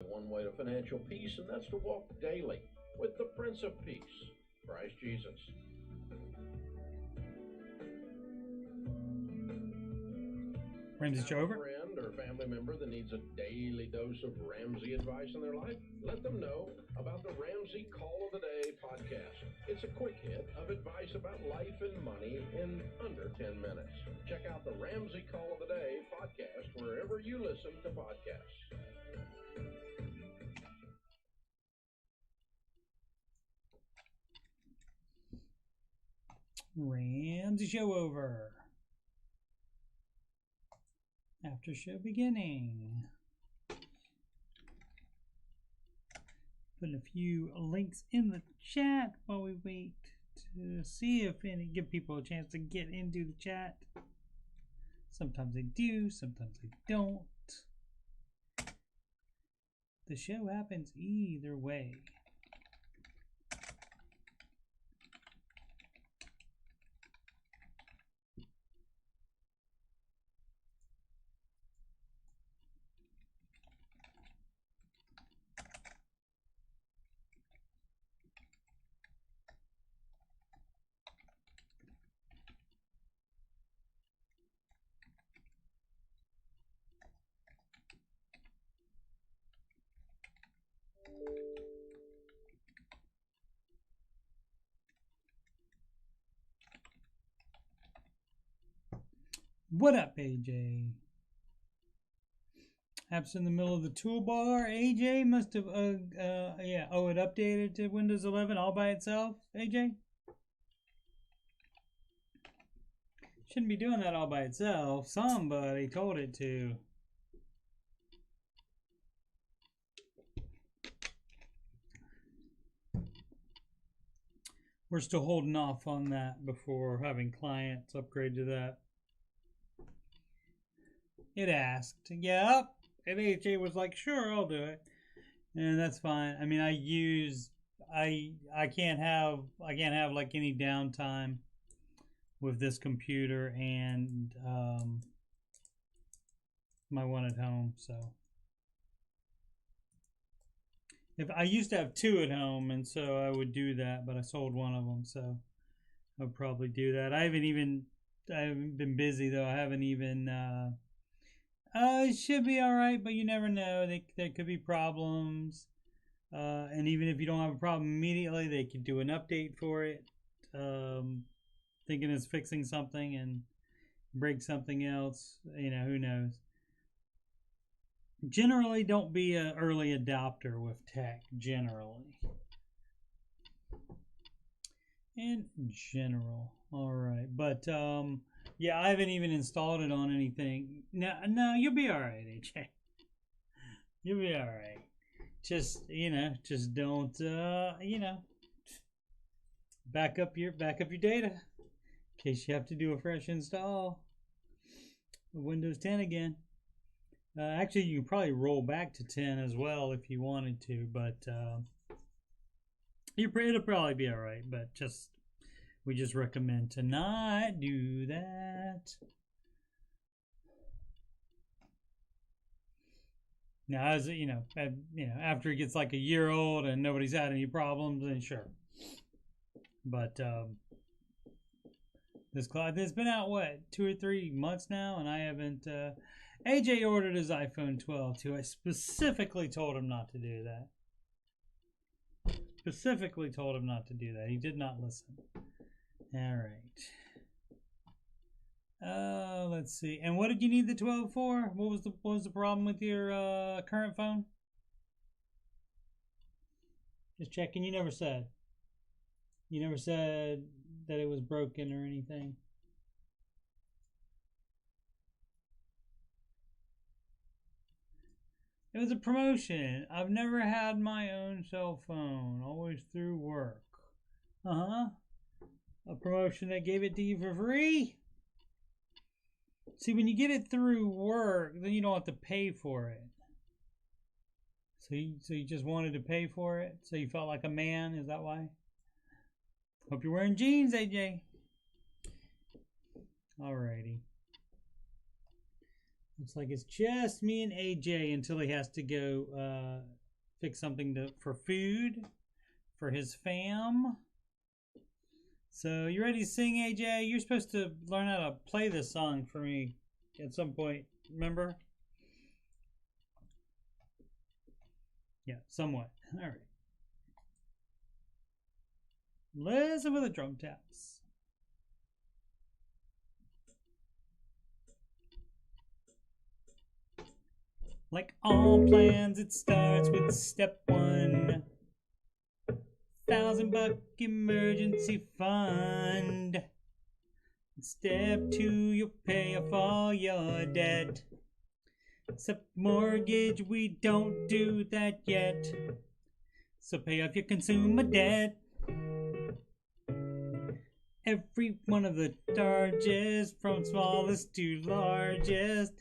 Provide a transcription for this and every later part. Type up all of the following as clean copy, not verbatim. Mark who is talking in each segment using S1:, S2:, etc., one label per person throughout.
S1: One way to financial peace, and that's to walk daily with the Prince of Peace, Christ Jesus.
S2: Ramsey show over.
S1: A friend or family member that needs a daily dose of Ramsey advice in their life? Let them know about the Ramsey Call of the Day podcast. It's a quick hit of advice about life and money in under 10 minutes. Check out the Ramsey Call of the Day podcast wherever you listen to podcasts.
S2: Ramsey show over. After show beginning. Putting a few links in the chat while we wait to see if give people a chance to get into the chat. Sometimes they do, sometimes they don't. The show happens either way. What up, AJ? Apps in the middle of the toolbar. AJ must have, yeah. Oh, it updated to Windows 11 all by itself, AJ? Shouldn't be doing that all by itself. Somebody told it to. We're still holding off on that before having clients upgrade to that. It asked, yep, and AJ was like, sure, I'll do it, and that's fine. I mean, I can't have like any downtime with this computer and my one at home. So if I used to have two at home, and so I would do that, but I sold one of them, so I'll probably do that. I haven't been busy though. I haven't even. It should be all right, but you never know. There could be problems, and even if you don't have a problem immediately, they could do an update for it, thinking it's fixing something and break something else. You know, who knows? Generally, don't be an early adopter with tech. Generally, in general, all right, but yeah, I haven't even installed it on anything. No, you'll be all right, AJ. You'll be all right. Just just don't back up your data in case you have to do a fresh install of Windows 10 again. Actually, you can probably roll back to 10 as well if you wanted to, but it'll probably be all right. But we just recommend to not do that. Now, as after it gets like a year old and nobody's had any problems, then sure. But it's been out what 2 or 3 months now, and I haven't. AJ ordered his iPhone 12 too. I specifically told him not to do that. Specifically told him not to do that. He did not listen. All right. Let's see. And what did you need the 12 for? What was the problem with your current phone? Just checking. You never said. You never said that it was broken or anything. It was a promotion. I've never had my own cell phone. Always through work. Uh-huh. A promotion that gave it to you for free? See, when you get it through work, then you don't have to pay for it. So you just wanted to pay for it? So you felt like a man? Is that why? Hope you're wearing jeans, AJ. Alrighty. Looks like it's just me and AJ until he has to go fix something for food for his fam. So you ready to sing, AJ? You're supposed to learn how to play this song for me at some point, remember? Yeah, somewhat. All right. Listen for the drum taps. Like all plans, it starts with step one. $1,000 emergency fund. Step two, you'll pay off all your debt. Except mortgage, we don't do that yet. So pay off your consumer debt. Every one of the charges, from smallest to largest.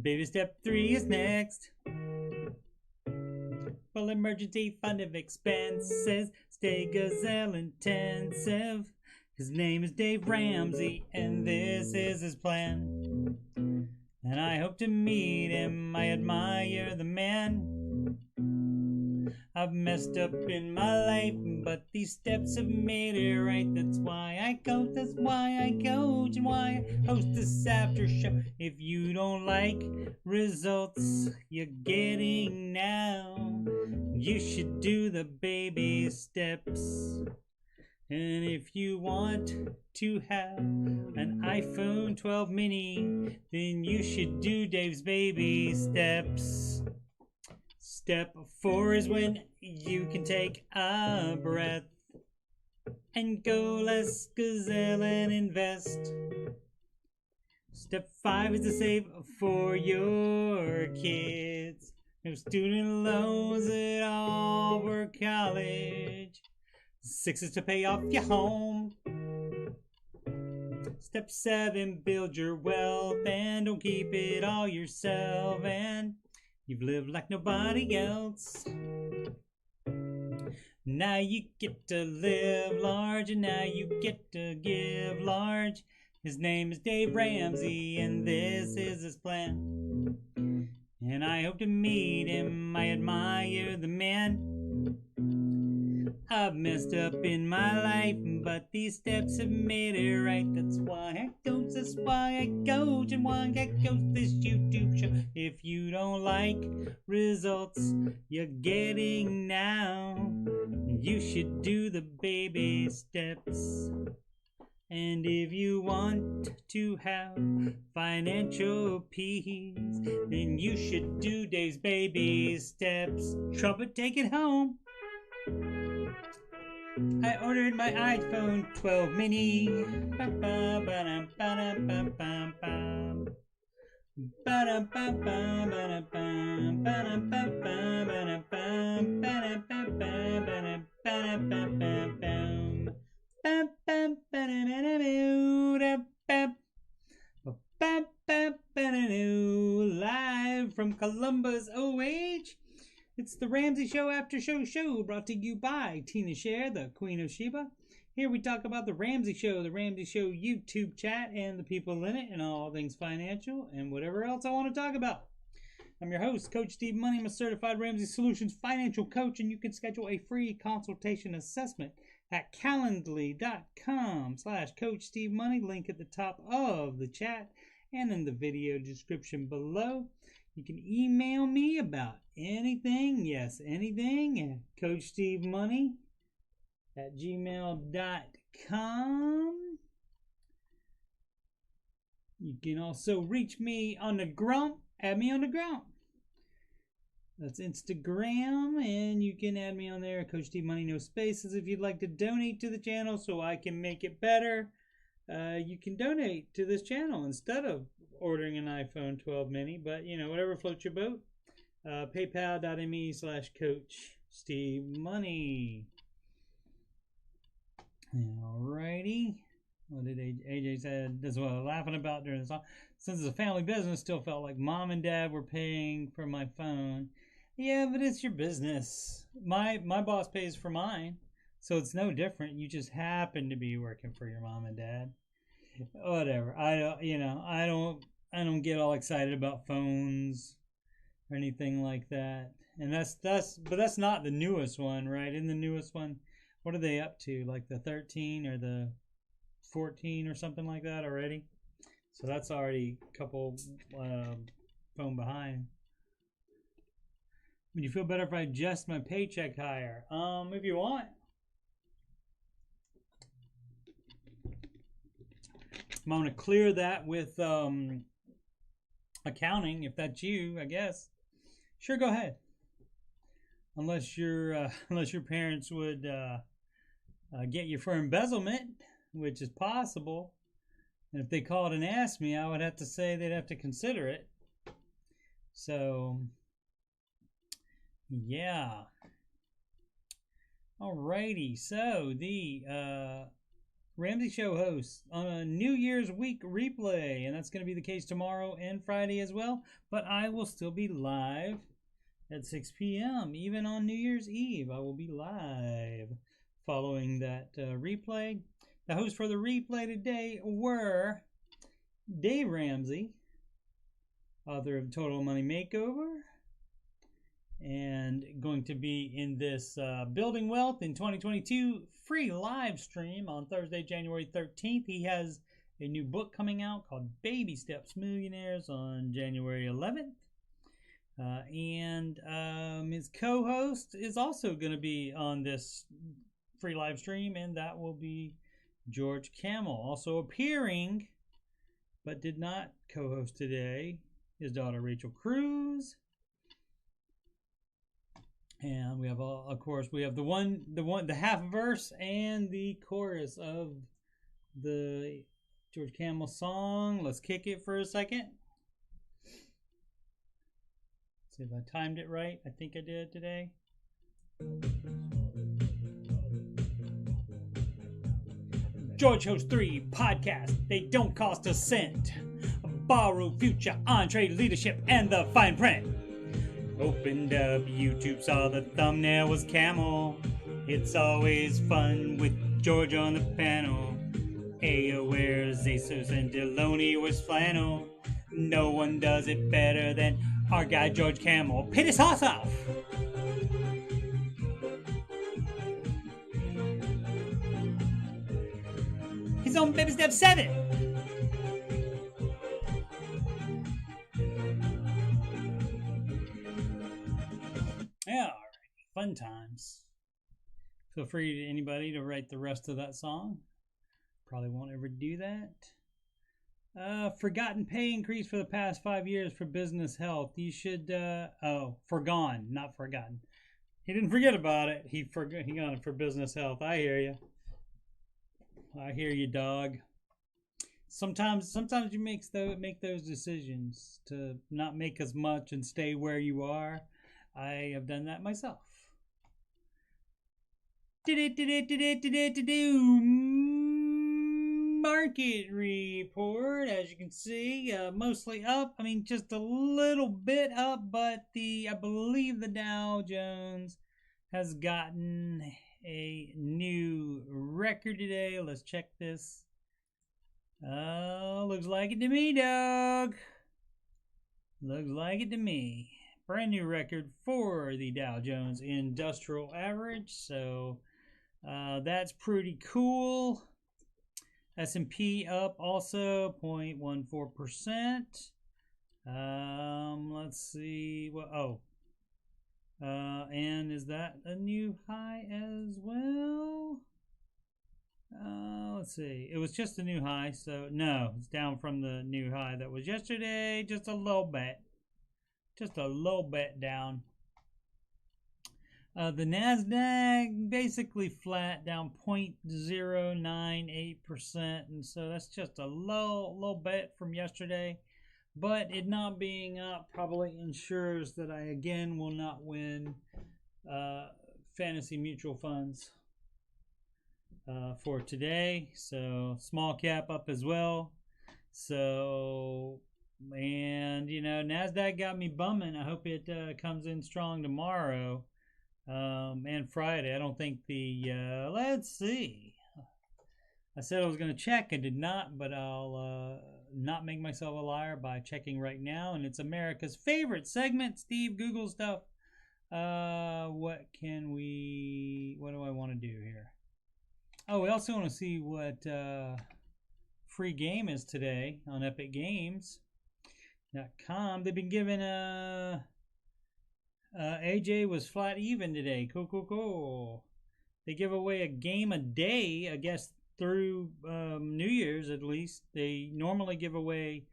S2: Baby step 3 is next. Full emergency fund of expenses. Stay gazelle intensive. His name is Dave Ramsey, and this is his plan. And I hope to meet him. I admire the man. I've messed up in my life, but these steps have made it right. That's why I coach, that's why I coach, and why I host this after show. If you don't like results you're getting now, you should do the baby steps. And if you want to have an iPhone 12 mini, then you should do Dave's baby steps. Step 4 is when you can take a breath and go less gazelle and invest. Step 5 is to save for your kids. No student loans at all for college. 6 is to pay off your home. Step 7, build your wealth and don't keep it all yourself. And you've lived like nobody else. Now you get to live large, and now you get to give large. His name is Dave Ramsey, and this is his plan. And I hope to meet him. I admire the man. I've messed up in my life, but these steps have made it right. That's why I coach, that's why I coach, and why I coach this YouTube show. If you don't like results you're getting now, you should do the baby steps. And if you want to have financial peace, then you should do Dave's baby steps. Trumpet, take it home. I ordered my iPhone 12 mini. Live from Columbus, OH. It's the Ramsey Show Aftershow brought to you by Tina Scher, the Queen of Sheba. Here we talk about the Ramsey Show YouTube chat, and the people in it, and all things financial, and whatever else I want to talk about. I'm your host, Coach Steve Money. I'm a certified Ramsey Solutions financial coach, and you can schedule a free consultation assessment at calendly.com/Coach Steve Money. Link at the top of the chat and in the video description below. You can email me about anything, yes, anything, at CoachSteveMoney@gmail.com. You can also reach me on the Grump. Add me on the Grump. That's Instagram, and you can add me on there, Coach Steve Money, no spaces. If you'd like to donate to the channel so I can make it better, you can donate to this channel instead of ordering an iPhone 12 mini, but you know, whatever floats your boat. PayPal.me/Coach Steve Money. Alrighty. What did AJ said? That's what I was laughing about during the song. Since it's a family business, still felt like mom and dad were paying for my phone. Yeah, but it's your business. My boss pays for mine, so it's no different. You just happen to be working for your mom and dad. Whatever. I I don't get all excited about phones or anything like that. And that's not the newest one, right? In the newest one, what are they up to? Like the 13 or the 14 or something like that already? So that's already a couple phone behind. Would you feel better if I adjust my paycheck higher? If you want. I'm going to clear that with accounting, if that's you, I guess. Sure, go ahead. Unless your parents would get you for embezzlement, which is possible. And if they called and asked me, I would have to say they'd have to consider it. So, yeah. Alrighty. So, the Ramsey Show hosts on a New Year's week replay, and that's going to be the case tomorrow and Friday as well. But I will still be live at 6 p.m. Even on New Year's Eve, I will be live following that replay. The hosts for the replay today were Dave Ramsey, author of Total Money Makeover, and going to be in this Building Wealth in 2022 free live stream on Thursday, January 13th. He has a new book coming out called Baby Steps Millionaires on January 11th. And his co-host is also going to be on this free live stream, and that will be George Camel. Also appearing, but did not co-host today, his daughter Rachel Cruz. And we have, of course, we have the half verse and the chorus of the George Camel song. Let's kick it for a second. See if I timed it right. I think I did today. George hosts 3 podcasts. They don't cost a cent. Borrow, future, entree, leadership, and the fine print. Opened up YouTube, saw the thumbnail was camel. It's always fun with George on the panel. Ayo wears ASOS and Deloney wears flannel. No one does it better than our guy George Camel. Pit his horse off! He's on Baby Step 7! Yeah, alright. Fun times. Feel free to anybody to write the rest of that song. Probably won't ever do that. Forgotten pay increase for the past 5 years for business health. You should, forgone, not forgotten. He didn't forget about it. He got it for business health. I hear you. I hear you, dog. Sometimes you make those decisions to not make as much and stay where you are. I have done that myself. Market report, as you can see, mostly up. I mean, just a little bit up, but I believe the Dow Jones has gotten a new record today. Let's check this. Oh, looks like it to me, dog. Looks like it to me. Brand new record for the Dow Jones Industrial Average. So that's pretty cool. S&P up also 0.14%. Let's see what. And is that a new high as well? Let's see. It was just a new high, so no, it's down from the new high that was yesterday. Just a little bit. Just a little bit down. The NASDAQ basically flat, down 0.098%, and so that's just a little bit from yesterday. But it not being up probably ensures that I again will not win fantasy mutual funds for today. So small cap up as well. So, and you know, NASDAQ got me bumming. I hope it comes in strong tomorrow. And Friday. I don't think let's see. I said I was going to check. I did not, but I'll not make myself a liar by checking right now, and it's America's favorite segment. Steve, Google stuff. What do I want to do here? Oh, we also want to see what free game is today on epicgames.com. They've been giving AJ was flat even today. Cool. They give away a game a day, I guess, through New Year's at least. They normally give away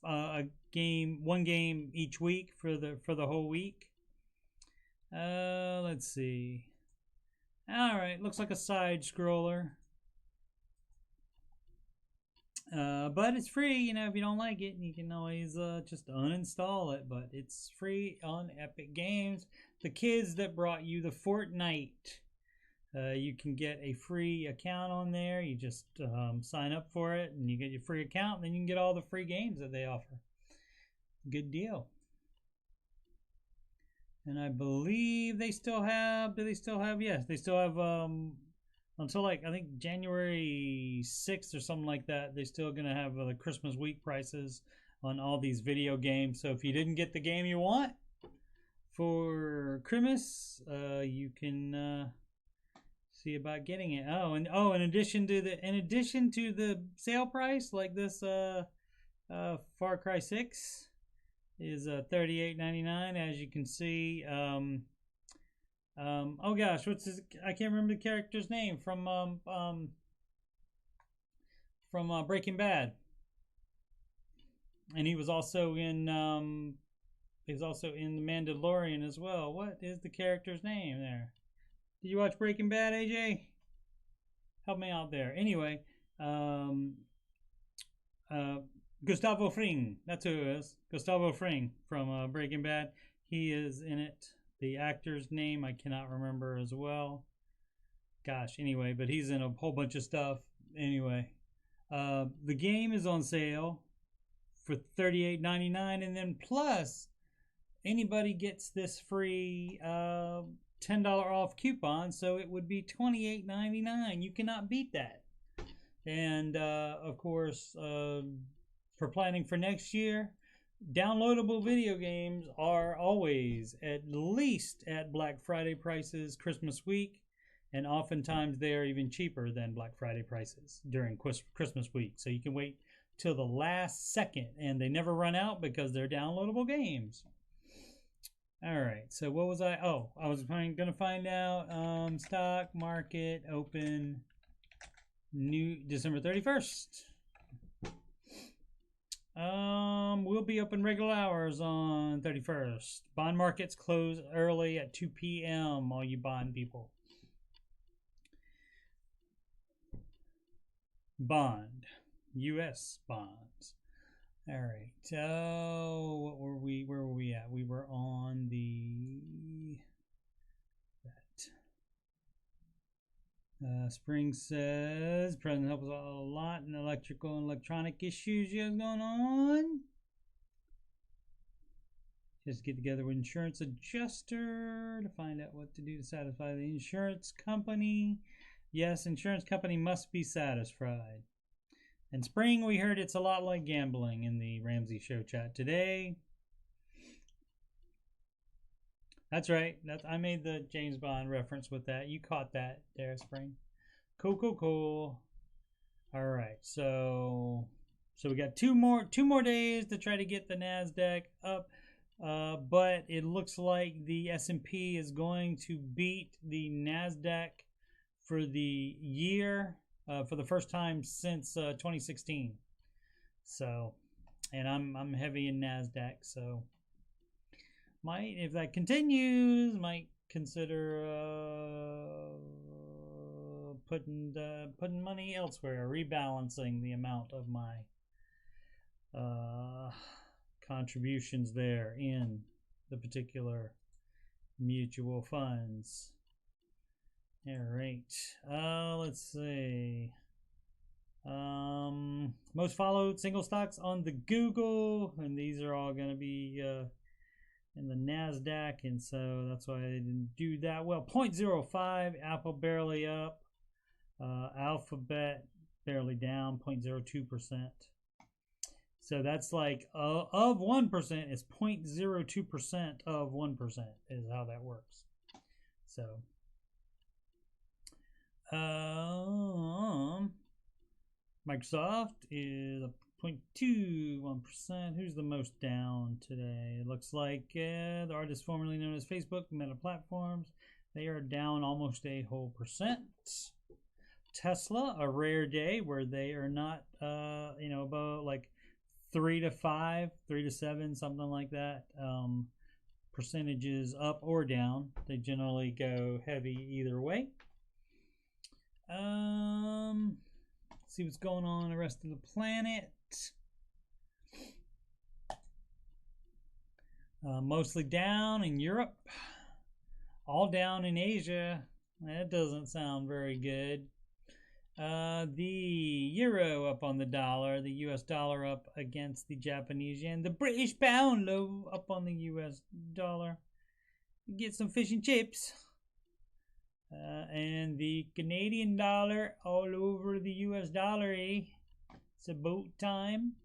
S2: one game each week for the whole week. Let's see. All right, looks like a side scroller. But it's free, you know, if you don't like it, you can always just uninstall it, but it's free on Epic Games. The kids that brought you the Fortnite, you can get a free account on there. You just sign up for it, and you get your free account, and then you can get all the free games that they offer. Good deal. And I believe they still have, yes, they still have, until like, I think January 6th or something like that, they're still going to have the Christmas week prices on all these video games. So if you didn't get the game you want for Christmas, you can see about getting it. In addition to the sale price, like this Far Cry 6 is $38.99, as you can see. Oh gosh, what's his? I can't remember the character's name from Breaking Bad, and he was also in The Mandalorian as well. What is the character's name there? Did you watch Breaking Bad, AJ? Help me out there. Anyway, Gustavo Fring, that's who it is. Gustavo Fring from Breaking Bad. He is in it. The actor's name I cannot remember as well. Gosh, anyway, but he's in a whole bunch of stuff. Anyway, the game is on sale for $38.99, and then plus anybody gets this free $10 off coupon, so it would be $28.99. You cannot beat that. And of course, for planning for next year, downloadable video games are always at least at Black Friday prices Christmas week, and oftentimes they are even cheaper than Black Friday prices during Christmas week. So you can wait till the last second, and they never run out because they're downloadable games. All right, so what was I? Oh, I was going to find out stock market open new December 31st. We'll be open regular hours on 31st. Bond markets close early at 2 p.m. all you bond people. Bond. U.S. bonds. All right. Where were we at? We were on Spring says, President helps a lot in electrical and electronic issues you have going on. Just get together with insurance adjuster to find out what to do to satisfy the insurance company. Yes, insurance company must be satisfied. And Spring, we heard it's a lot like gambling in the Ramsey show chat today. That's right. I made the James Bond reference with that. You caught that there, Spring. Cool. All right. So we got two more days to try to get the NASDAQ up. But it looks like the S&P is going to beat the NASDAQ for the year for the first time since 2016. So, and I'm heavy in NASDAQ, so if that continues, might consider putting money elsewhere, rebalancing the amount of my contributions there in the particular mutual funds. All right. Let's see. Most followed single stocks on the Google, and these are all going to be in the NASDAQ, and so that's why I didn't do that well. 0.05, Apple barely up. Alphabet barely down, 0.02%. So that's like of 1% is 0.02% of 1% is how that works. So Microsoft is a 0.21%. Who's the most down today? It looks like the artist formerly known as Facebook, Meta Platforms. They are down almost a whole percent. Tesla, a rare day where they are not, about like 3 to 5, 3 to 7, something like that. Percentages up or down. They generally go heavy either way. See what's going on in the rest of the planet. Mostly down in Europe. All down in Asia. That doesn't sound very good. The euro up on the dollar, the US dollar up against the Japanese yen, the British pound low up on the US dollar. Get some fish and chips. And the Canadian dollar all over the US dollar, eh? It's about time.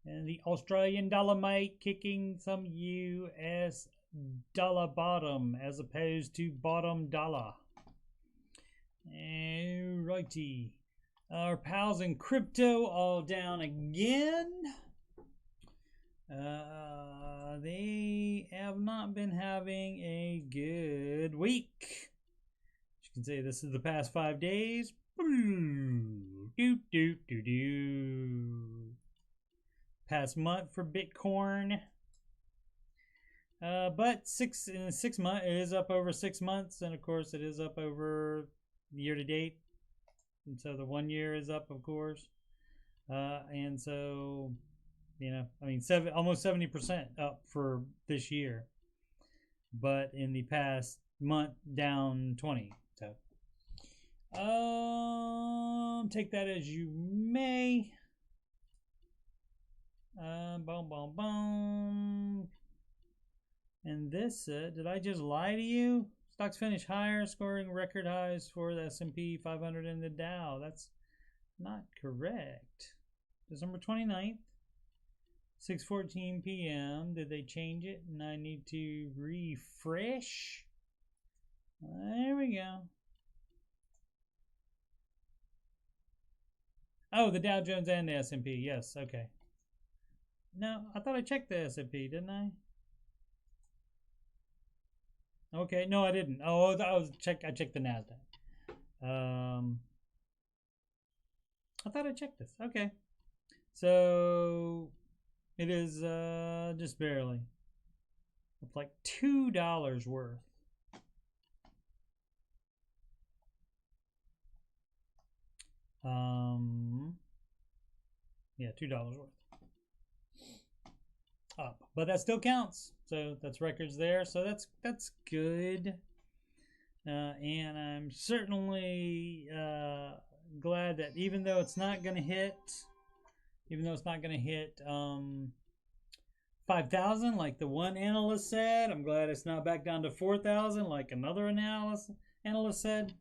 S2: And the Australian dollar kicking some US dollar bottom as opposed to bottom dollar. Alrighty. Our pals in crypto all down again. They have not been having a good week. As you can see, this is the past 5 days. Past month for Bitcoin. But 6 months, it is up over 6 months, and of course it is up over year to date, and so the 1 year is up, of course, and so almost 70% up for this year, but in the past month down 20. So take that as you may. And this, did I just lie to you? Stocks finish higher, scoring record highs for the S&P 500 and the Dow. That's not correct. December 29th, 6:14 p.m. Did they change it? And I need to refresh. There we go. Oh, the Dow Jones and the S&P. Yes, okay. No, I thought I checked the S&P, didn't I? Okay, no, I didn't. Oh, I checked the NASDAQ. I thought I checked this. Okay. So it is just barely. It's like $2 worth. Yeah, $2 worth. Up. But that still counts. So that's records there. So that's good. And I'm certainly glad that even though it's not going to hit 5,000 like the one analyst said, I'm glad it's not back down to 4,000 like another analyst said.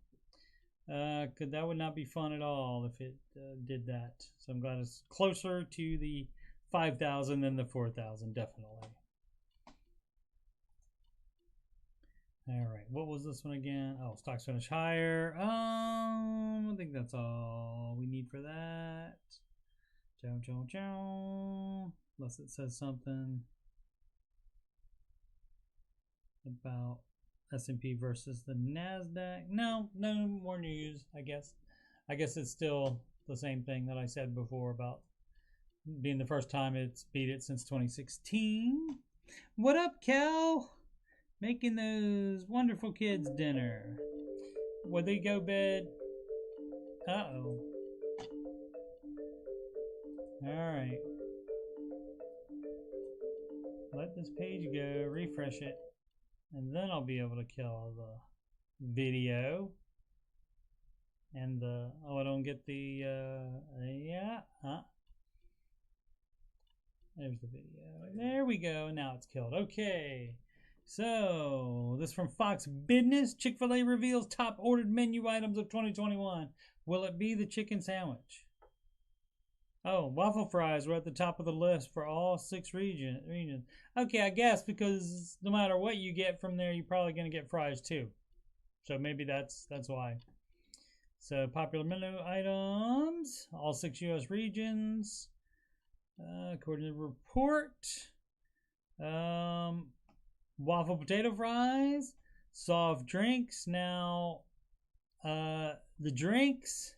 S2: Because that would not be fun at all if it did that. So I'm glad it's closer to the 5,000 than the 4,000, definitely. All right, what was this one again? Oh, stocks finish higher. I think that's all we need for that. Unless it says something about S&P versus the NASDAQ. No more news, I guess. I guess it's still the same thing that I said before about being the first time it's beat it since 2016. What up, Cal? Making those wonderful kids dinner. Would they go bed? Uh-oh. Alright. Let this page go, refresh it, and then I'll be able to kill the video. And the, oh, I don't get the, there's the video. There we go. Now it's killed. Okay. So, this from Fox Business. Chick-fil-A reveals top ordered menu items of 2021. Will it be the chicken sandwich? Oh, waffle fries were at the top of the list for all 6 regions. Okay, I guess because no matter what you get from there, you're probably going to get fries too. So maybe that's why. So popular menu items, all 6 U.S. regions, according to the report. Waffle potato fries, soft drinks. Now, the drinks,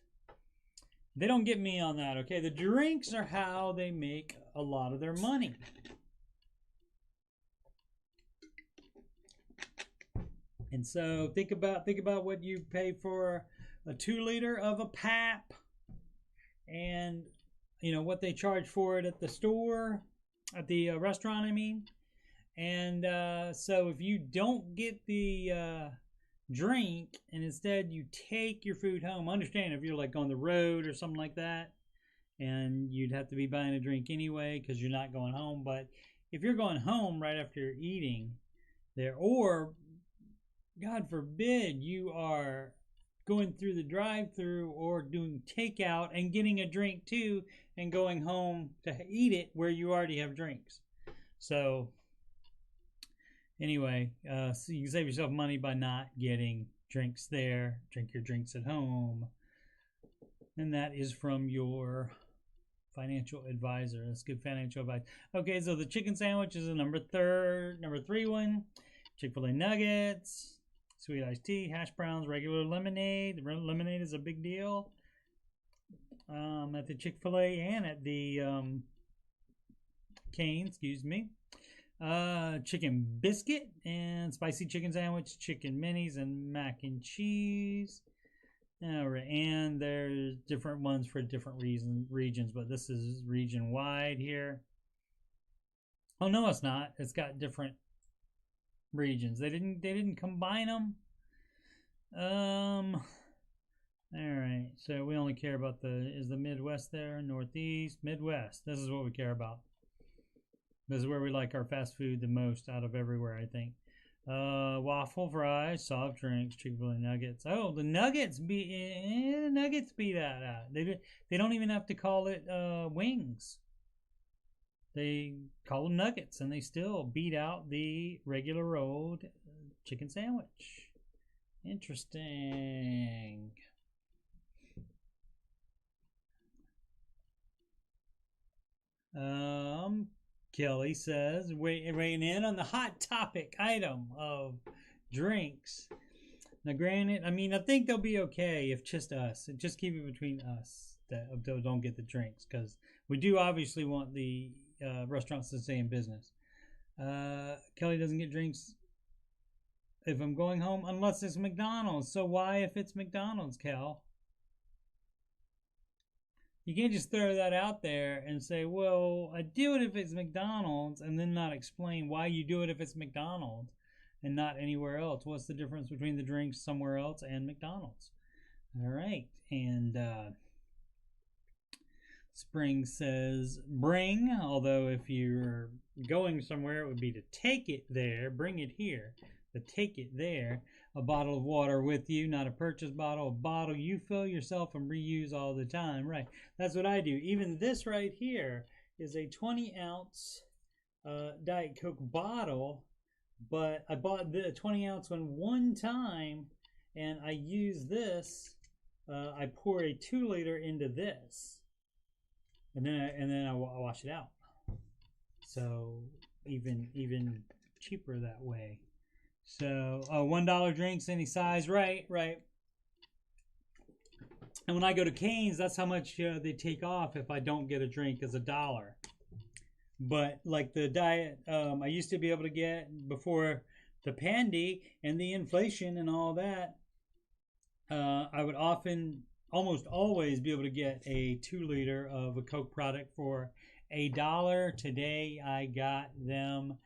S2: they don't get me on that, okay? The drinks are how they make a lot of their money. And so think about what you pay for a 2-liter of a pap, and you know what they charge for it at the store, at the restaurant, I mean. And so if you don't get the drink and instead you take your food home, understand if you're like on the road or something like that, and you'd have to be buying a drink anyway because you're not going home. But if you're going home right after you're eating there, or God forbid you are going through the drive-through or doing takeout and getting a drink too and going home to eat it where you already have drinks. So anyway, so you can save yourself money by not getting drinks there. Drink your drinks at home. And that is from your financial advisor. That's good financial advice. Okay, so the chicken sandwich is the number 3 one. Chick-fil-A nuggets, sweet iced tea, hash browns, regular lemonade. The lemonade is a big deal at the Chick-fil-A and at the Cane's, excuse me. Chicken biscuit and spicy chicken sandwich, chicken minis, and mac and cheese. All right, and there's different ones for different regions, but this is region wide here. Oh no, it's not. It's got different regions. They didn't combine them. All right, so we only care about is the Midwest there, Northeast, Midwest. This is what we care about. This is where we like our fast food the most out of everywhere, I think. Waffle fries, soft drinks, Chick-fil-A nuggets. Oh, the nuggets beat that out. They don't even have to call it wings. They call them nuggets, and they still beat out the regular old chicken sandwich. Interesting. Kelly says, weighing in on the hot topic item of drinks. Now, granted, I mean, I think they'll be okay if just us. Just keep it between us that don't get the drinks, because we do obviously want the restaurants to stay in business. Kelly doesn't get drinks if I'm going home unless it's McDonald's. So why if it's McDonald's, Kel? You can't just throw that out there and say, well, I do it if it's McDonald's, and then not explain why you do it if it's McDonald's and not anywhere else. What's the difference between the drinks somewhere else and McDonald's? All right. And Spring says, bring, although if you're going somewhere, it would be to take it there, bring it here, but take it there. A bottle of water with you, not a purchase bottle, a bottle you fill yourself and reuse all the time. Right, that's what I do. Even this right here is a 20-ounce Diet Coke bottle, but I bought the 20-ounce one time, and I use this. I pour a 2-liter into this, and then I wash it out. So even cheaper that way. So $1 drinks any size, right. And when I go to Cane's, that's how much they take off if I don't get a drink, is $1. But like the diet, I used to be able to get before the pandy and the inflation and all that. I would almost always be able to get a 2-liter of a Coke product for $1. Today I got them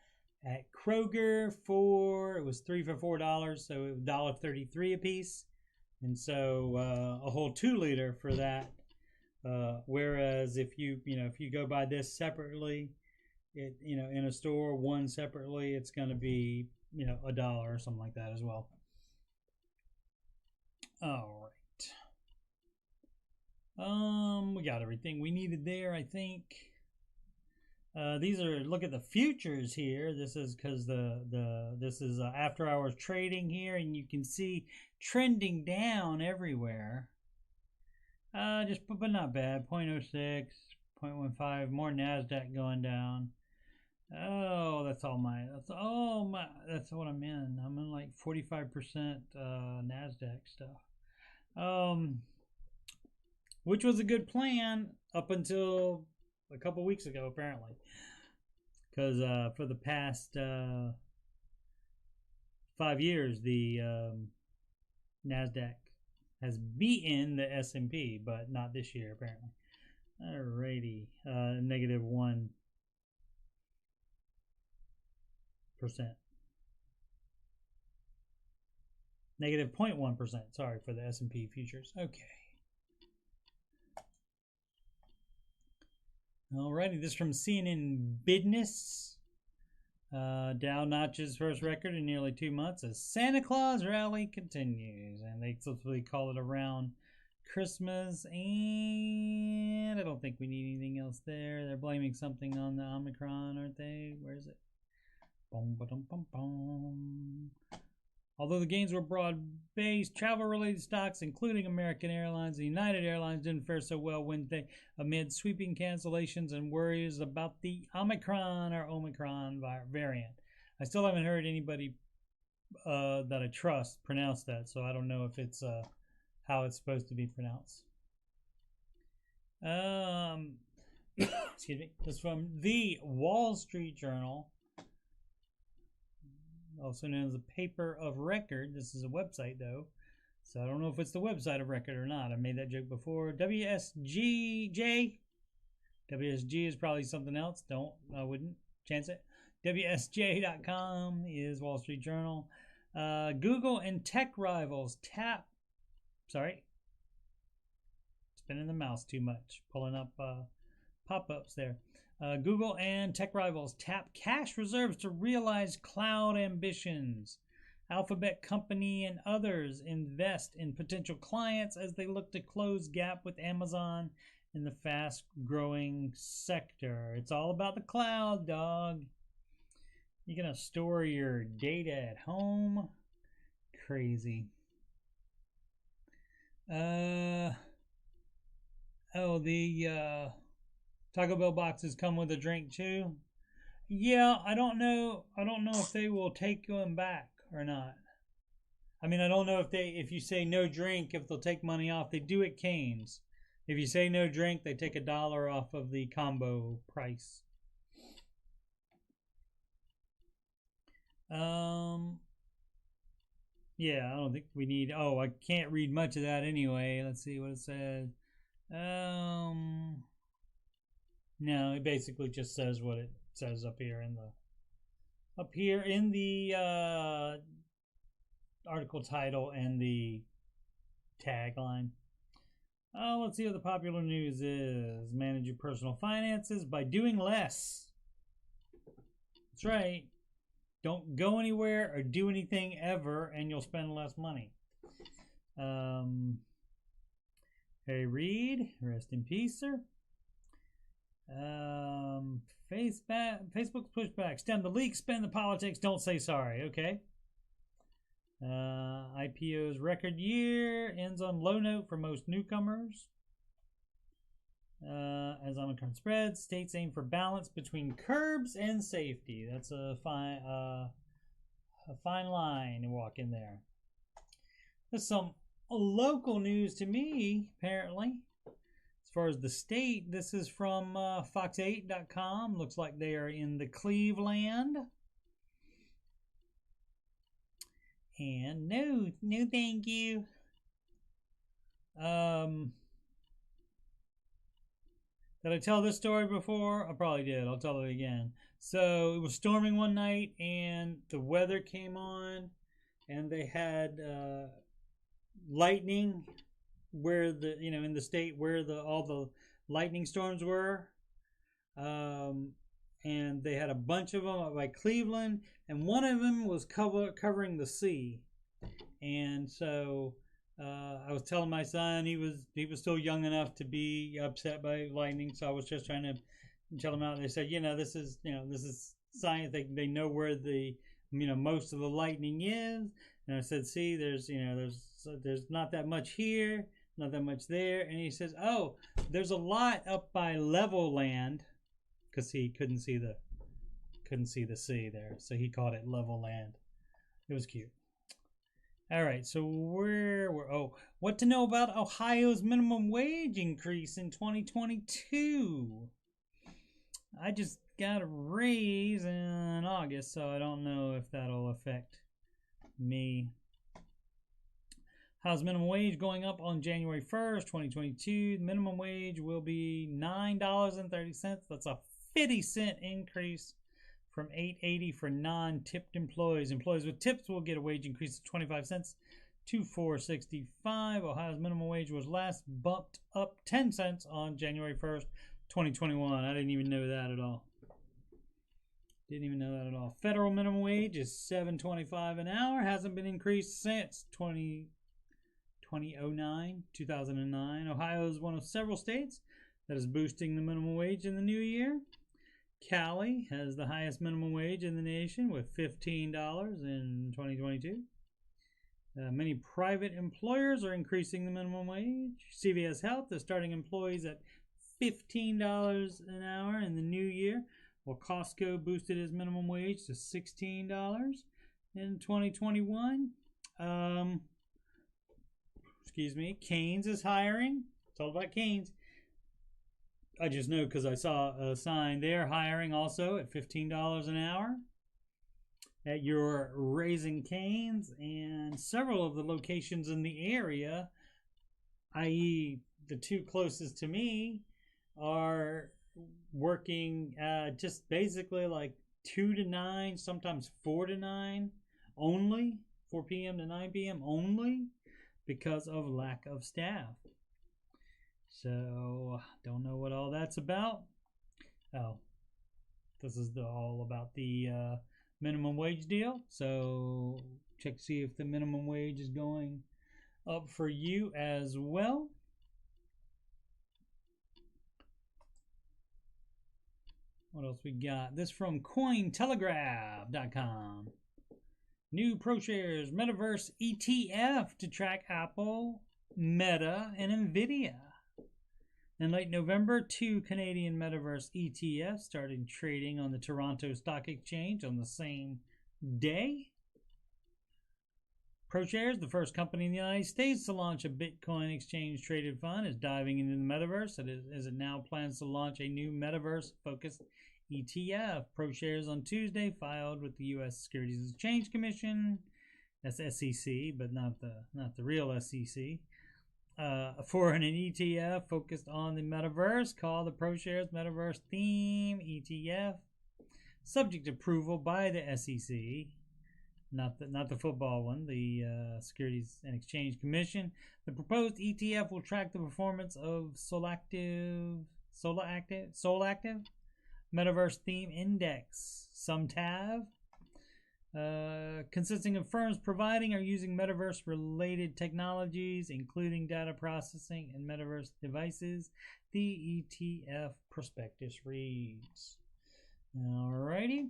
S2: at Kroger it was 3 for $4, so it was $1.33 a piece, and so a whole 2-liter for that. Whereas if you go buy this separately, in a store, one separately, it's going to be $1 or something like that as well. All right. We got everything we needed there, I think. These are, look at the futures here. This is because this is after hours trading here, and you can see trending down everywhere. But not bad. 0.06, 0.15, more NASDAQ going down. Oh, that's what I'm in. I'm in like 45% NASDAQ stuff. Which was a good plan up until a couple weeks ago, apparently. Because for the past 5 years, the NASDAQ has beaten the S&P, but not this year, apparently. Alrighty. Negative 1%. Negative 0.1%, sorry, for the S&P futures. Okay. Alrighty, this from CNN Business. Dow notches first record in nearly 2 months as Santa Claus rally continues. And they explicitly call it around Christmas. And I don't think we need anything else there. They're blaming something on the Omicron, aren't they? Where is it? Boom, ba-dum, bum, bum. Although the gains were broad-based, travel-related stocks, including American Airlines and United Airlines, didn't fare so well Wednesday amid sweeping cancellations and worries about the Omicron variant. I still haven't heard anybody that I trust pronounce that, so I don't know if it's how it's supposed to be pronounced. Excuse me. This is from the Wall Street Journal, also known as a paper of record. This is a website, though, so I don't know if it's the website of record or not. I made that joke before. WSGJ. WSG is probably something else. I wouldn't chance it. WSJ.com is Wall Street Journal. Google and tech rivals spinning the mouse too much, pulling up pop-ups there. Google and tech rivals tap cash reserves to realize cloud ambitions. Alphabet Company and others invest in potential clients as they look to close gap with Amazon in the fast-growing sector. It's all about the cloud, dog. You're going to store your data at home? Crazy. Taco Bell boxes come with a drink too. Yeah, I don't know if they will take them back or not. I mean, I don't know if you say no drink, if they'll take money off. They do at Cane's. If you say no drink, they take $1 off of the combo price. Yeah, I don't think we need. Oh, I can't read much of that anyway. Let's see what it says. No, it basically just says what it says up here in the article title and the tagline. Let's see what the popular news is. Manage your personal finances by doing less. That's right. Don't go anywhere or do anything ever, and you'll spend less money. Harry Reid, rest in peace, sir. Facebook's pushback. Stem the leak, spend the politics, don't say sorry. Okay. IPO's record year ends on low note for most newcomers. As Omicron spreads, states aim for balance between curbs and safety. That's a fine line to walk in there. There's some local news to me, apparently. As far as the state, this is from fox8.com. Looks like they are in the Cleveland. And no thank you. Did I tell this story before? I probably did. I'll tell it again. So it was storming one night and the weather came on and they had lightning where in the state where all the lightning storms were. and they had a bunch of them up by Cleveland, and one of them was covering the sea. And so I was telling my son he was still young enough to be upset by lightning, so I was just trying to tell him out. They said, this is science. They know where the most of the lightning is. And I said, see, there's not that much here, not that much there. And he says, oh, there's a lot up by level land, because he couldn't see the sea there, so he called it level land. It was cute. All right, so what to know about Ohio's minimum wage increase in 2022? I just got a raise in August, so I don't know if that'll affect me. Ohio's minimum wage going up on January 1st, 2022. The minimum wage will be $9.30. That's a 50-cent increase from $8.80 for non-tipped employees. Employees with tips will get a wage increase of 25 cents to $4.65. Ohio's minimum wage was last bumped up 10 cents on January 1st, 2021. I didn't even know that at all. Federal minimum wage is $7.25 an hour. Hasn't been increased since 2009. Ohio is one of several states that is boosting the minimum wage in the new year. Cali has the highest minimum wage in the nation with $15 in 2022. Many private employers are increasing the minimum wage. CVS Health is starting employees at $15 an hour in the new year, while Costco boosted his minimum wage to $16 in 2021. Canes is hiring. It's all about Canes. I just know because I saw a sign there hiring also at $15 an hour at your Raising Canes, and several of the locations in the area, i.e. the two closest to me, are working just basically like 2 to 9, sometimes 4 to 9 only, 4 p.m. to 9 p.m. only, because of lack of staff. So, don't know what all that's about. Oh, this is all about the minimum wage deal. So, check to see if the minimum wage is going up for you as well. What else we got? This from Cointelegraph.com. New ProShares Metaverse ETF to track Apple, Meta, and NVIDIA. In late November, 2 Canadian Metaverse ETFs started trading on the Toronto Stock Exchange on the same day. ProShares, the first company in the United States to launch a Bitcoin exchange-traded fund, is diving into the Metaverse as it now plans to launch a new Metaverse-focused ETF. ProShares on Tuesday filed with the U.S. Securities and Exchange Commission, that's SEC, but not the real SEC, for an ETF focused on the Metaverse called the ProShares Metaverse Theme ETF, subject to approval by the SEC, not the football one, the Securities and Exchange Commission. The proposed ETF will track the performance of Solactive Metaverse Theme Index, SumTav, consisting of firms providing or using Metaverse-related technologies, including data processing and Metaverse devices. The ETF prospectus reads. Alrighty.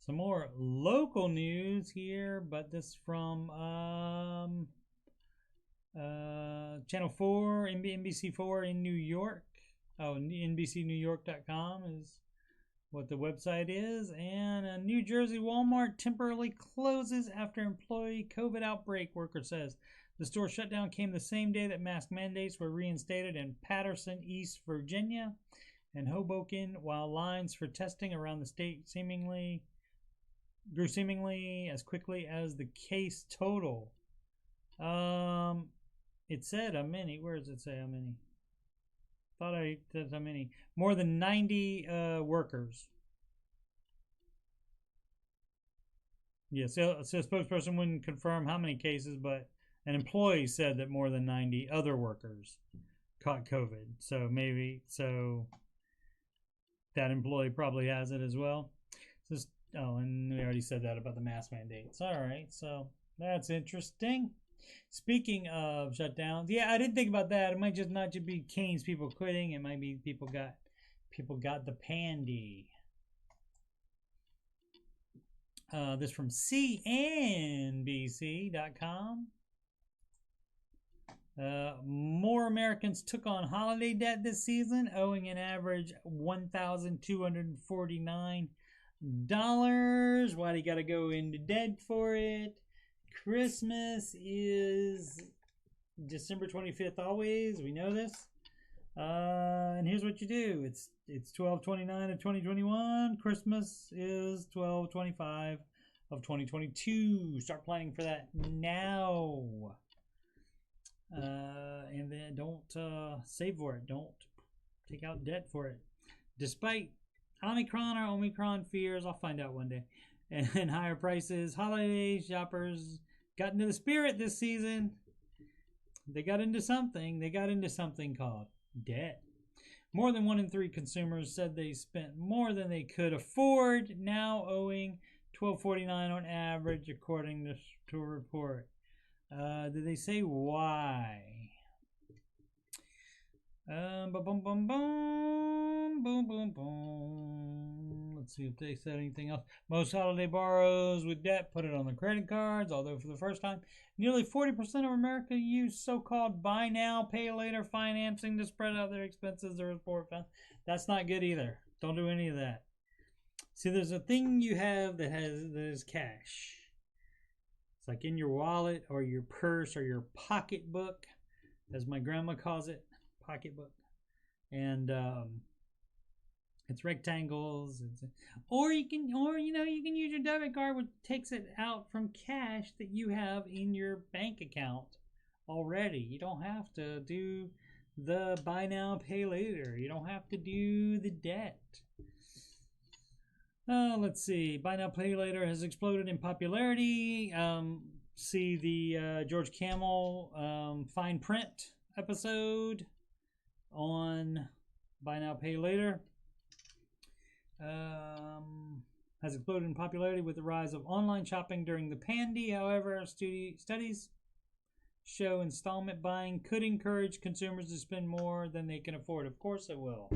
S2: Some more local news here, but this from Channel 4, NBC 4 in New York. Oh, NBCNewYork.com is what the website is. And a New Jersey Walmart temporarily closes after employee COVID outbreak, worker says. The store shutdown came the same day that mask mandates were reinstated in Patterson, East Virginia, and Hoboken, while lines for testing around the state grew seemingly as quickly as the case total. It said how many. Where does it say how many? Thought I said how many. More than 90 workers. Yeah, so a spokesperson wouldn't confirm how many cases, but an employee said that more than 90 other workers caught COVID. So maybe, that employee probably has it as well. Just, oh, and we already said that about the mask mandates. All right, so that's interesting. Speaking of shutdowns, yeah, I didn't think about that. It might just not just be Kane's people quitting. It might be people got the pandy. This from CNBC.com. More Americans took on holiday debt this season, owing an average $1,249. Why do you got to go into debt for it? Christmas is December 25th always. We know this. And here's what you do. It's 12/29 of 2021. Christmas is 12/25 of 2022. Start planning for that now. And then don't save for it. Don't take out debt for it. Despite Omicron fears, I'll find out one day, and higher prices, holiday shoppers got into the spirit this season. They got into something. They got into something called debt. More than 1 in 3 consumers said they spent more than they could afford, now owing $12.49 on average, according to a report. Did they say why? Boom, boom, boom, boom, boom, boom, boom. Let's see if they said anything else. Most holiday borrows with debt put it on the credit cards, although for the first time, nearly 40% of America use so-called buy now, pay later financing to spread out their expenses, the report found. That's not good either. Don't do any of that. See, there's a thing you have that is cash. It's like in your wallet or your purse or your pocketbook, as my grandma calls it, pocketbook. And it's rectangles. Or you can use your debit card, which takes it out from cash that you have in your bank account already. You don't have to do the buy now, pay later. You don't have to do the debt. Let's see. Buy now, pay later has exploded in popularity. See the George Camel fine print episode on buy now, pay later. Has exploded in popularity with the rise of online shopping during the pandemic. However, studies show installment buying could encourage consumers to spend more than they can afford. Of course it will.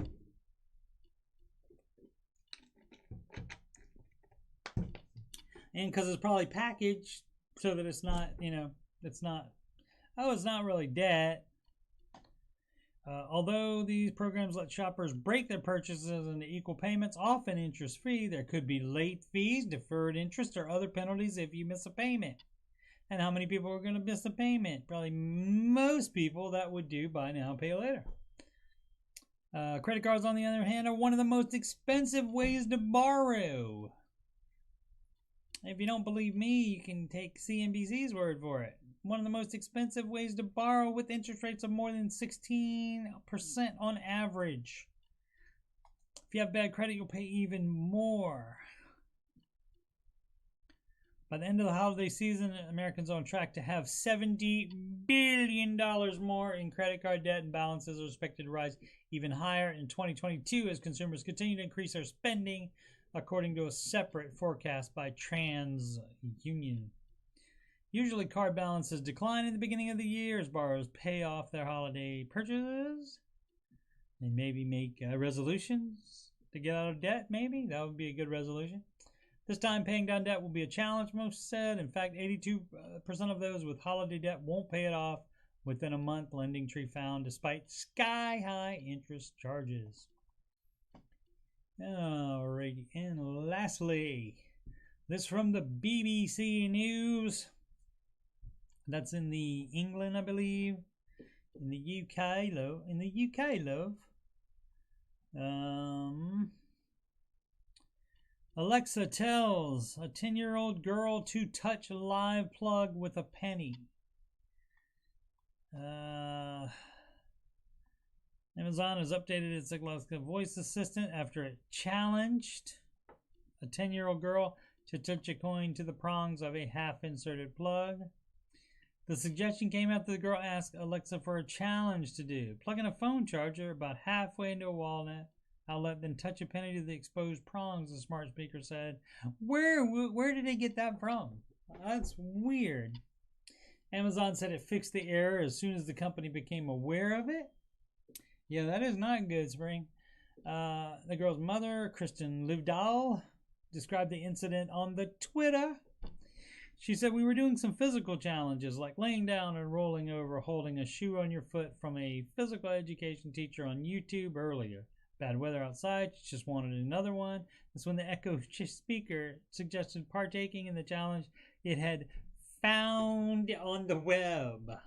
S2: And because it's probably packaged so that it's not, it's not really debt. Although these programs let shoppers break their purchases into equal payments, often interest-free, there could be late fees, deferred interest, or other penalties if you miss a payment. And how many people are going to miss a payment? Probably most people that would do buy now, pay later. Credit cards, on the other hand, are one of the most expensive ways to borrow. If you don't believe me, you can take CNBC's word for it. One of the most expensive ways to borrow, with interest rates of more than 16% on average. If you have bad credit, you'll pay even more. By the end of the holiday season, Americans are on track to have $70 billion more in credit card debt, and balances are expected to rise even higher in 2022 as consumers continue to increase their spending, according to a separate forecast by TransUnion. Usually card balances decline in the beginning of the year as borrowers pay off their holiday purchases and maybe make resolutions to get out of debt. Maybe that would be a good resolution. This time paying down debt will be a challenge, most said. In fact, 82% of those with holiday debt won't pay it off within a month, LendingTree found, despite sky-high interest charges. Alrighty, and lastly, this from the BBC News. That's in the England, I believe. In the UK, love. In the UK, love. Alexa tells a 10-year-old girl to touch a live plug with a penny. Amazon has updated its Alexa voice assistant after it challenged a 10-year-old girl to touch a coin to the prongs of a half-inserted plug. The suggestion came after the girl asked Alexa for a challenge to do, plugging a phone charger about halfway into a wall outlet, then touch a penny to the exposed prongs, the smart speaker said. Where did they get that from? That's weird. Amazon said it fixed the error as soon as the company became aware of it. Yeah, that is not good, Spring. The girl's mother, Kristen Livdahl, described the incident on the Twitter. She said, we were doing some physical challenges like laying down and rolling over, holding a shoe on your foot from a physical education teacher on YouTube earlier. Bad weather outside, she just wanted another one. That's when the Echo speaker suggested partaking in the challenge it had found on the web.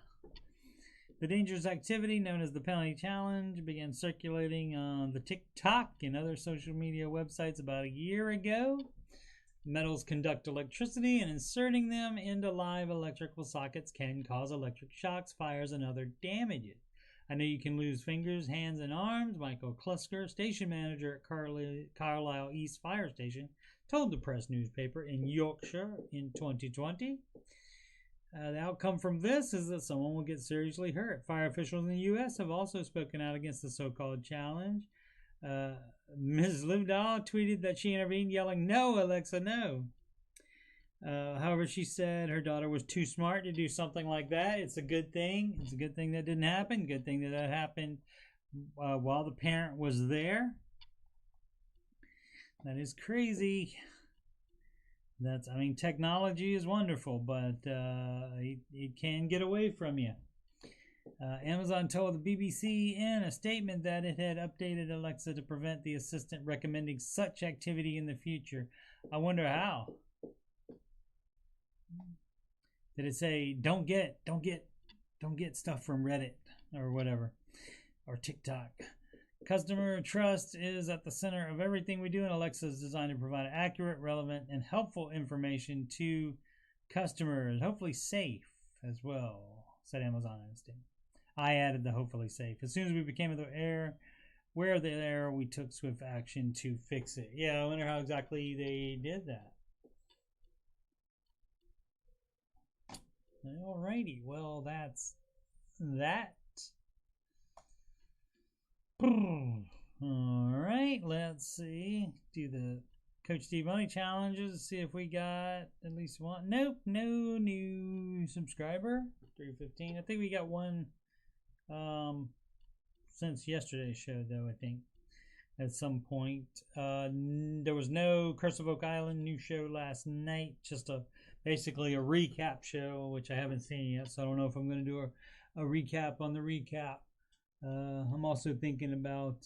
S2: The dangerous activity, known as the penalty challenge, began circulating on the TikTok and other social media websites about a year ago. Metals conduct electricity, and inserting them into live electrical sockets can cause electric shocks, fires, and other damages. I know you can lose fingers, hands, and arms. Michael Klusker, station manager at Carlisle East Fire Station, told the press newspaper in Yorkshire in 2020. The outcome from this is that someone will get seriously hurt. Fire officials in the U.S. have also spoken out against the so-called challenge. Ms. Livdahl tweeted that she intervened, yelling, "No, Alexa, no." However, she said her daughter was too smart to do something like that. It's a good thing. It's a good thing that didn't happen. Good thing that happened while the parent was there. That is crazy. Technology is wonderful, but it can get away from you. Amazon told the BBC in a statement that it had updated Alexa to prevent the assistant recommending such activity in the future. I wonder how. Did it say don't get stuff from Reddit or whatever, or TikTok? Customer trust is at the center of everything we do, and Alexa is designed to provide accurate, relevant, and helpful information to customers. Hopefully safe as well, said Amazon in a statement. I added the hopefully safe. As soon as we became aware of the error, we took swift action to fix it. Yeah, I wonder how exactly they did that. Alrighty, well, that's that. Alright, let's see. Do the Coach Steve Money challenges. See if we got at least one. Nope, no new subscriber. 315. I think we got one since yesterday's show, though, I think. At some point. There was no Curse of Oak Island new show last night. Just basically a recap show, which I haven't seen yet, so I don't know if I'm going to do a recap on the recap. I'm also thinking about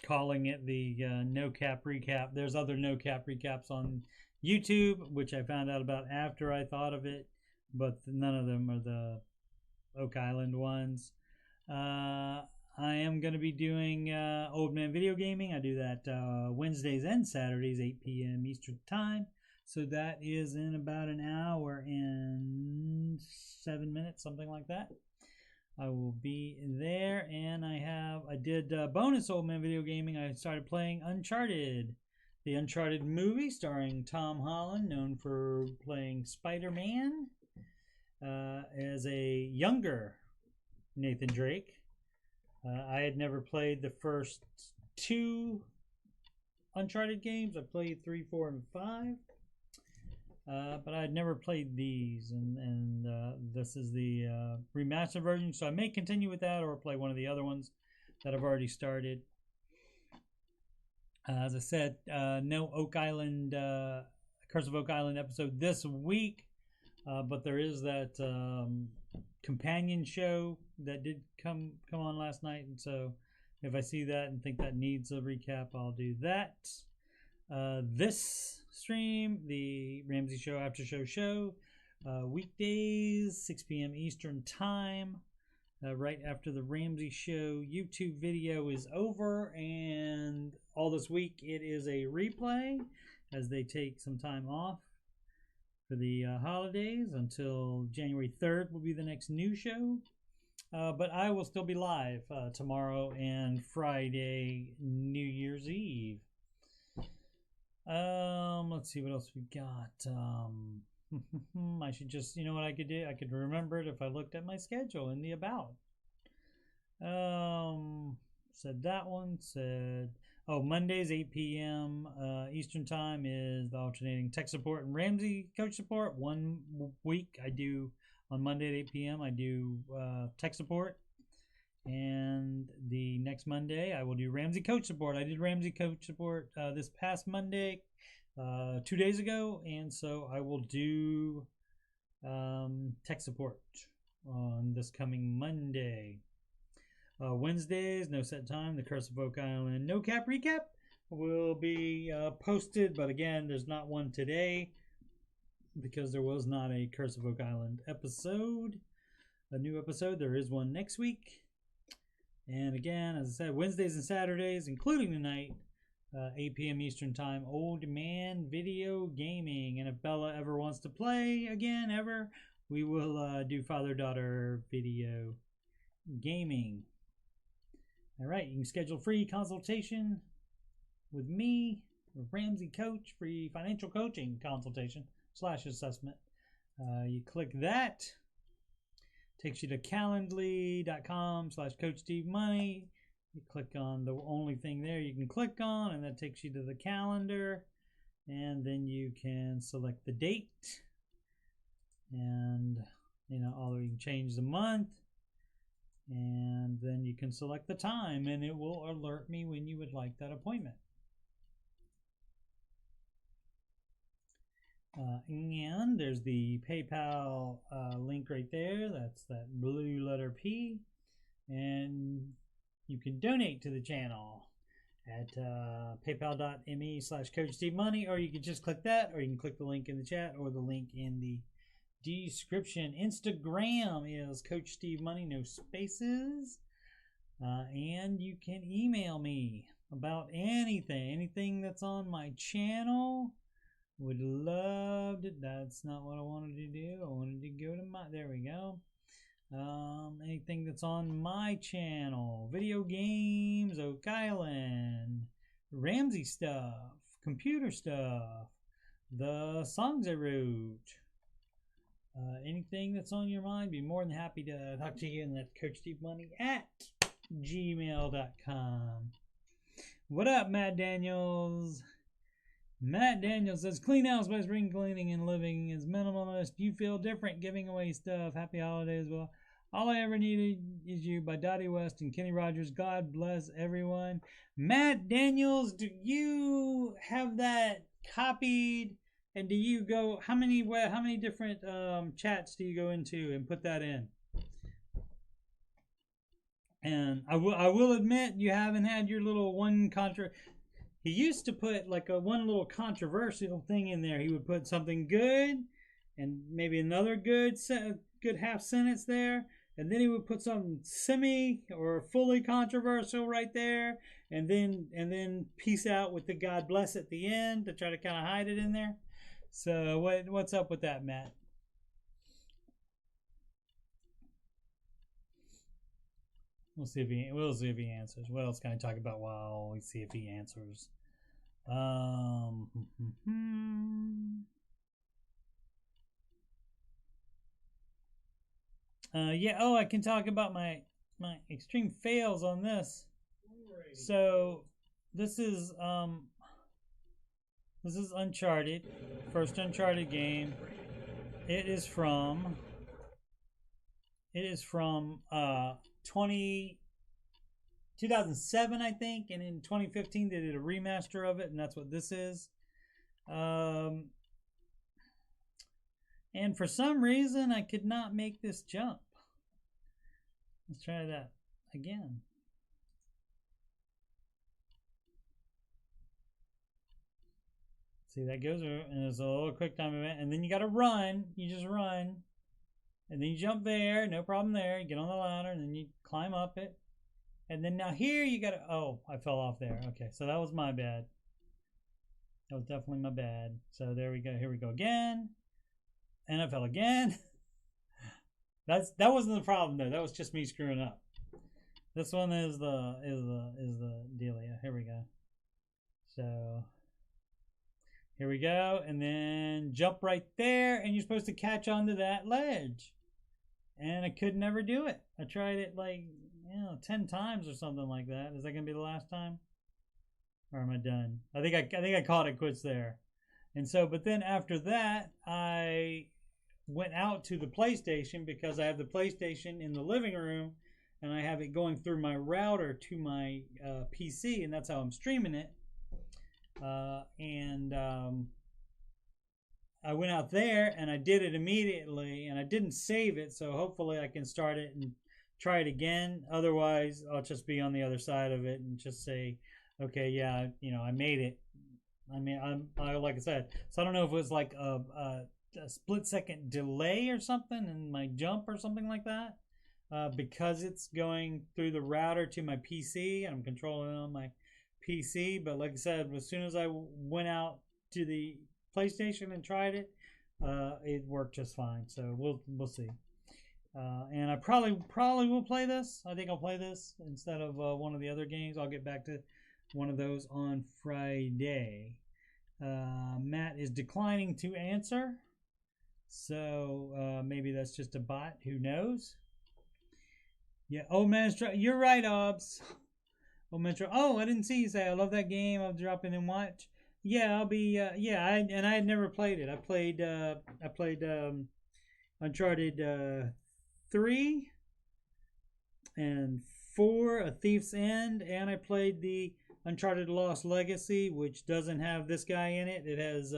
S2: calling it the no cap recap. There's other no cap recaps on YouTube, which I found out about after I thought of it, but none of them are the Oak Island ones. I am going to be doing Old Man Video Gaming. I do that Wednesdays and Saturdays, 8 p.m. Eastern Time. So that is in about an hour and 7 minutes, something like that. I will be there, and I did bonus Old Man Video Gaming. I started playing Uncharted, the Uncharted movie starring Tom Holland, known for playing Spider-Man, as a younger Nathan Drake. I had never played the first two Uncharted games. I played 3, 4, and 5. But I had never played these, and this is the remastered version, so I may continue with that or play one of the other ones that I've already started. As I said, no Oak Island, Curse of Oak Island episode this week, but there is that companion show that did come on last night, and so if I see that and think that needs a recap, I'll do that. This stream, the Ramsey Show Aftershow show, weekdays 6 p.m. Eastern Time, right after the Ramsey Show YouTube video is over, and all this week it is a replay as they take some time off for the holidays until January 3rd will be the next new show. But I will still be live tomorrow and Friday, New Year's Eve. Let's see what else we got. I should just, you know what I could do? I could remember it if I looked at my schedule in the about. Said that one. Said, oh, Mondays 8 p.m. Eastern time is the alternating tech support and Ramsey coach support. One week I do on Monday at 8 p.m. I do tech support. And the next Monday, I will do Ramsey coach support. I did Ramsey coach support this past Monday, 2 days ago. And so I will do tech support on this coming Monday. Wednesdays, no set time. The Curse of Oak Island no cap recap will be posted. But again, there's not one today because there was not a Curse of Oak Island episode. A new episode. There is one next week. And again, as I said, Wednesdays and Saturdays, including tonight, 8 p.m. Eastern Time, Old Man Video Gaming. And if Bella ever wants to play again, we will do father-daughter video gaming. All right, you can schedule free consultation with me, Ramsey Coach, free financial coaching consultation / assessment. You click that. Takes you to calendly.com/CoachSteveMoney. You click on the only thing there you can click on, and that takes you to the calendar. And then you can select the date. And, although you can change the month. And then you can select the time, and it will alert me when you would like that appointment. And there's the PayPal link right there. That's that blue letter P. And you can donate to the channel at paypal.me/CoachSteveMoney, or you can just click that, or you can click the link in the chat or the link in the description. Instagram is Coach Steve Money, no spaces. And you can email me about anything that's on my channel. Would love to. That's not what I wanted to do. I wanted to go to there we go. Anything that's on my channel, video games, Oak Island, Ramsey stuff, computer stuff, the songs I wrote, anything that's on your mind, be more than happy to talk to you. And that's CoachSteveMoney@gmail.com. What up, Matt Daniels? Matt Daniels says, clean house by spring cleaning and living is minimalist. You feel different giving away stuff. Happy holidays. Well, all I ever needed is you by Dottie West and Kenny Rogers. God bless everyone. Matt Daniels, do you have that copied? And do you go, how many different chats do you go into and put that in? And I will admit, you haven't had your little one He used to put like one little controversial thing in there. He would put something good and maybe another good half sentence there. And then he would put something semi or fully controversial right there. And then peace out with the God bless at the end to try to kind of hide it in there. So what's up with that, Matt? We'll see if he answers. What else can I talk about while we see if he answers? Yeah. Oh, I can talk about my extreme fails on this. So this is Uncharted, first Uncharted game. It is from 2007, I think, and in 2015 they did a remaster of it, and that's what this is. And for some reason I could not make this jump. Let's try that again. See, that goes over, and there's a little quick time event, and then you gotta run. You just run, and then you jump there, no problem there. You get on the ladder, and then you climb up it, and then now here you gotta. Oh, I fell off there. Okay, so that was my bad. That was definitely my bad. So there we go. Here we go again, and I fell again. That wasn't the problem though. That was just me screwing up. This one is the dealio. Here we go. So. Here we go, and then jump right there, and you're supposed to catch onto that ledge. And I could never do it. I tried it like, 10 times or something like that. Is that gonna be the last time, or am I done? I think I called it quits there. And so, but then after that, I went out to the PlayStation because I have the PlayStation in the living room, and I have it going through my router to my PC, and that's how I'm streaming it. I went out there and I did it immediately, and I didn't save it, so hopefully I can start it and try it again. Otherwise, I'll just be on the other side of it and just say, okay, yeah, I made it. I mean, I like I said, so I don't know if it was like a split-second delay or something in my jump or something like that, because it's going through the router to my PC and I'm controlling it on my PC. But like I said, as soon as I went out to the PlayStation and tried it, it worked just fine. So we'll see. And I probably will play this. I think I'll play this instead of one of the other games. I'll get back to one of those on Friday. Matt is declining to answer, so maybe that's just a bot. Who knows? Yeah. Oh man, you're right, Obs. Oh Metro. Oh, I didn't see you say I love that game. I'll drop in and watch. Yeah, I'll be. Yeah, I had never played it. I played Uncharted 3 and 4, A Thief's End, and I played the Uncharted Lost Legacy, which doesn't have this guy in it. It has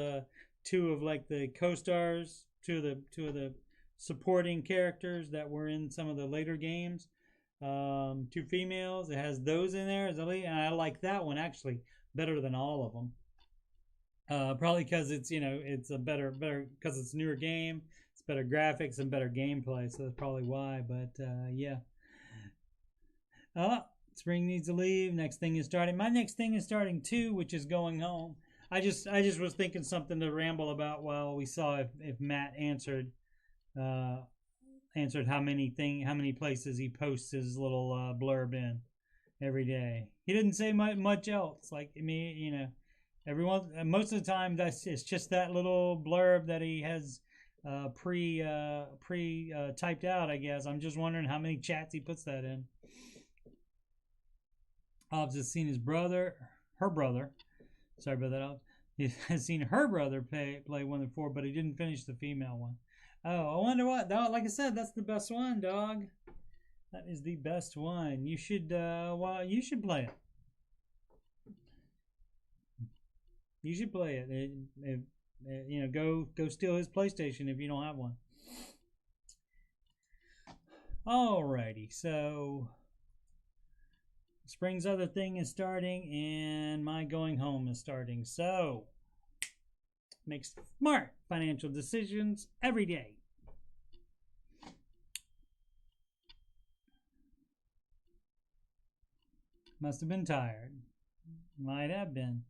S2: two of like the co-stars, two of the supporting characters that were in some of the later games. Two females. It has those in there, and I like that one actually better than all of them. Probably because it's it's a better because it's a newer game. It's better graphics and better gameplay, so that's probably why. But yeah. Spring needs to leave. Next thing is starting. My next thing is starting too, which is going home. I just was thinking something to ramble about while we saw if Matt answered how many places he posts his little blurb in every day. He didn't say much else. Like me, everyone most of the time it's just that little blurb that he has pre typed out. I guess I'm just wondering how many chats he puts that in. Hobbs has seen her brother. Sorry about that, Hobbs. He has seen her brother play 1 and 4, but he didn't finish the female one. Oh, I wonder what. Like I said, that's the best one, dog. That is the best one. You should you should play it. You should play it. Go steal his PlayStation if you don't have one. Alrighty, so spring's other thing is starting, and my going home is starting. So make smart financial decisions every day. Must have been tired. Might have been.